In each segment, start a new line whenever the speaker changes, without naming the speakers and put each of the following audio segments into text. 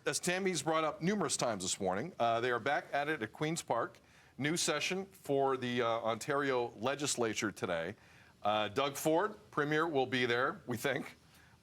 as Tammie's brought up numerous times this morning, they are back at it at Queen's Park. New session for the Ontario legislature today. Doug Ford, Premier, will be there, we think.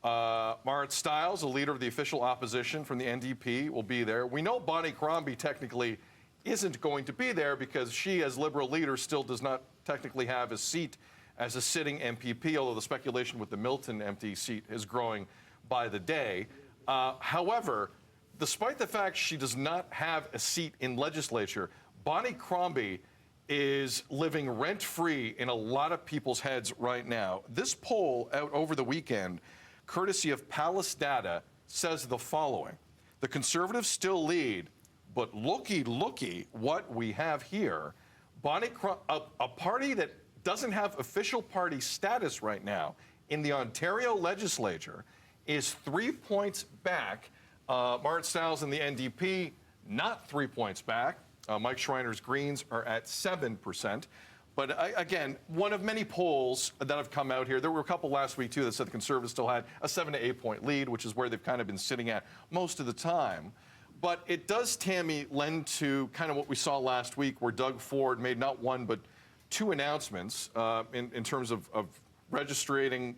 Marit Stiles, the leader of the official opposition from the NDP, will be there. We know Bonnie Cromby technically isn't going to be there because she, as Liberal leader, still does not technically have a seat as a sitting MPP, although the speculation with the Milton empty seat is growing by the day. However, despite the fact she does not have a seat in legislature, Bonnie Cromby is living rent-free in a lot of people's heads right now. This poll out over the weekend, courtesy of Palace Data, says the following. The Conservatives still lead, but looky what we have here. A party that doesn't have official party status right now in the Ontario legislature is 3 points back. Marit Stiles and the NDP, not 3 points back. Mike Schreiner's Greens are at 7%. But again, one of many polls that have come out here. There were a couple last week, too, that said the Conservatives still had a 7 to 8 point lead, which is where they've kind of been sitting at most of the time. But it does, Tammie, lend to kind of what we saw last week, where Doug Ford made not one but two announcements in terms of registering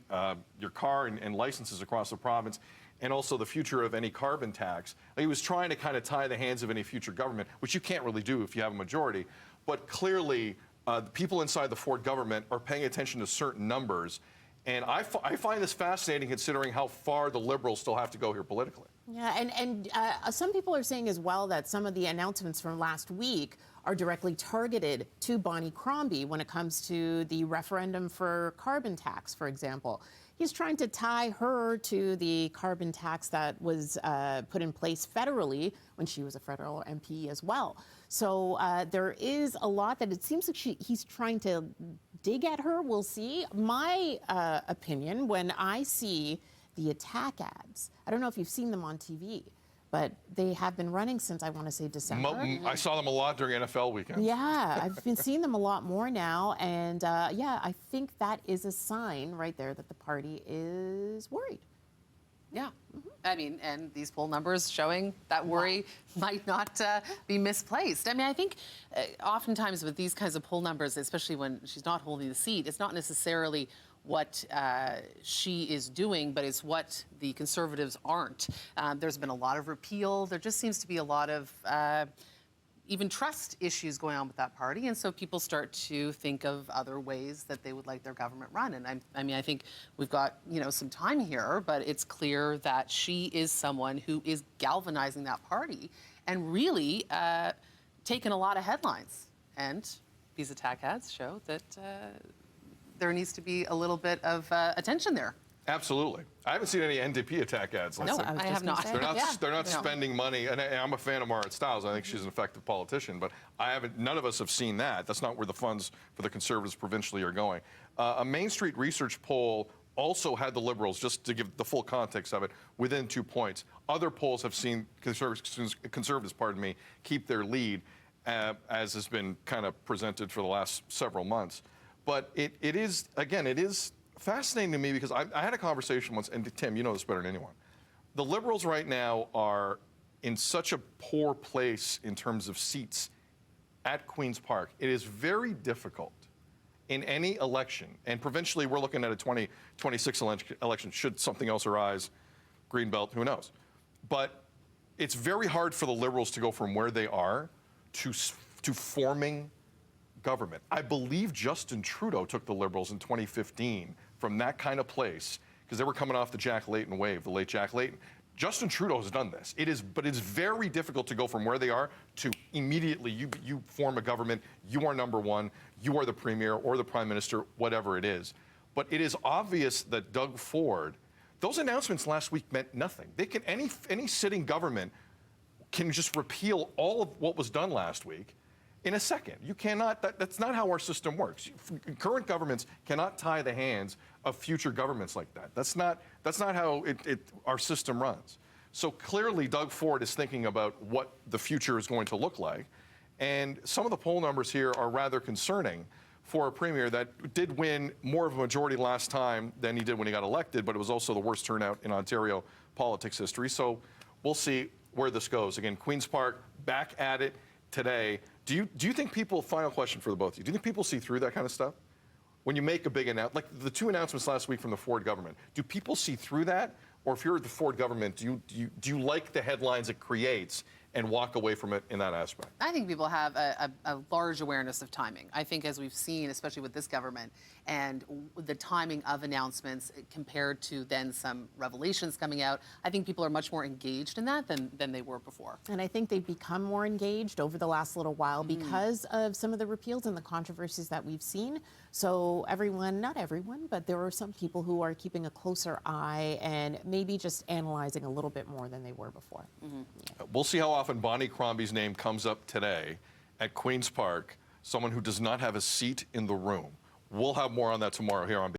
your car and licenses across the province, and also the future of any carbon tax. He was trying to kind of tie the hands of any future government, which you can't really do if you have a majority. But clearly, the people inside the Ford government are paying attention to certain numbers. And I find this fascinating considering how far the Liberals still have to go here politically.
Yeah, and some people are saying as well that some of the announcements from last week are directly targeted to Bonnie Cromby when it comes to the referendum for carbon tax, for example. He's trying to tie her to the carbon tax that was put in place federally when she was a federal MP as well. So there is a lot that it seems like he's trying to dig at her. We'll see. My opinion, when I see the attack ads, I don't know if you've seen them on TV, but they have been running since, I want to say, December.
I saw them a lot during NFL weekend.
Yeah, I've been seeing them a lot more now. And yeah, I think that is a sign right there that the party is worried.
Yeah. I mean, and these poll numbers showing that worry might not be misplaced. I mean, I think oftentimes with these kinds of poll numbers, especially when she's not holding the seat, it's not necessarily what she is doing, but it's what the Conservatives aren't. There's been a lot of repeal. There just seems to be a lot of even trust issues going on with that party. And so people start to think of other ways that they would like their government run. And I mean, I think we've got, some time here, but it's clear that she is someone who is galvanizing that party and really taking a lot of headlines. And these attack ads show that there needs to be a little bit of attention there. Absolutely.
I haven't seen any NDP attack ads lately.
No, I have not.
They're not spending money, and I'm a fan of Marit Stiles. I think she's an effective politician, but none of us have seen that. That's not where the funds for the Conservatives provincially are going. A Main Street research poll also had the Liberals, just to give the full context of it, within 2 points. Other polls have seen Conservatives, keep their lead, as has been kind of presented for the last several months. But it is fascinating to me because I had a conversation once, and Tim, you know this better than anyone. The Liberals right now are in such a poor place in terms of seats at Queen's Park. It is very difficult in any election, and provincially we're looking at a 2026 election, should something else arise, Greenbelt, who knows. But it's very hard for the Liberals to go from where they are to forming government. I believe Justin Trudeau took the Liberals in 2015 from that kind of place, because they were coming off the Jack Layton wave, the late Jack Layton. Justin Trudeau has done this. But it's very difficult to go from where they are to immediately you form a government, you are number one, you are the Premier or the Prime Minister, whatever it is. But it is obvious that Doug Ford, those announcements last week meant nothing. Any sitting government can just repeal all of what was done last week in a second. You cannot, that's not how our system works. Current governments cannot tie the hands of future governments like that. That's not how our system runs. So clearly Doug Ford is thinking about what the future is going to look like. And some of the poll numbers here are rather concerning for a premier that did win more of a majority last time than he did when he got elected, but it was also the worst turnout in Ontario politics history. So we'll see. where this goes. Again, Queen's Park back at it today. Do you think people? Final question for the both of you. Do you think people see through that kind of stuff? When you make a big announcement, like the 2 announcements last week from the Ford government, do people see through that? Or if you're the Ford government, do you like the headlines it creates and walk away from it in that aspect?
I think people have a large awareness of timing. I think as we've seen, especially with this government, and the timing of announcements compared to then some revelations coming out, I think people are much more engaged in that than they were before.
And I think they've become more engaged over the last little while because of some of the repeals and the controversies that we've seen. So everyone, not everyone, but there are some people who are keeping a closer eye and maybe just analyzing a little bit more than they were before.
We'll see how often Bonnie Cromby's name comes up today at Queen's Park, someone who does not have a seat in the room. We'll have more on that tomorrow here on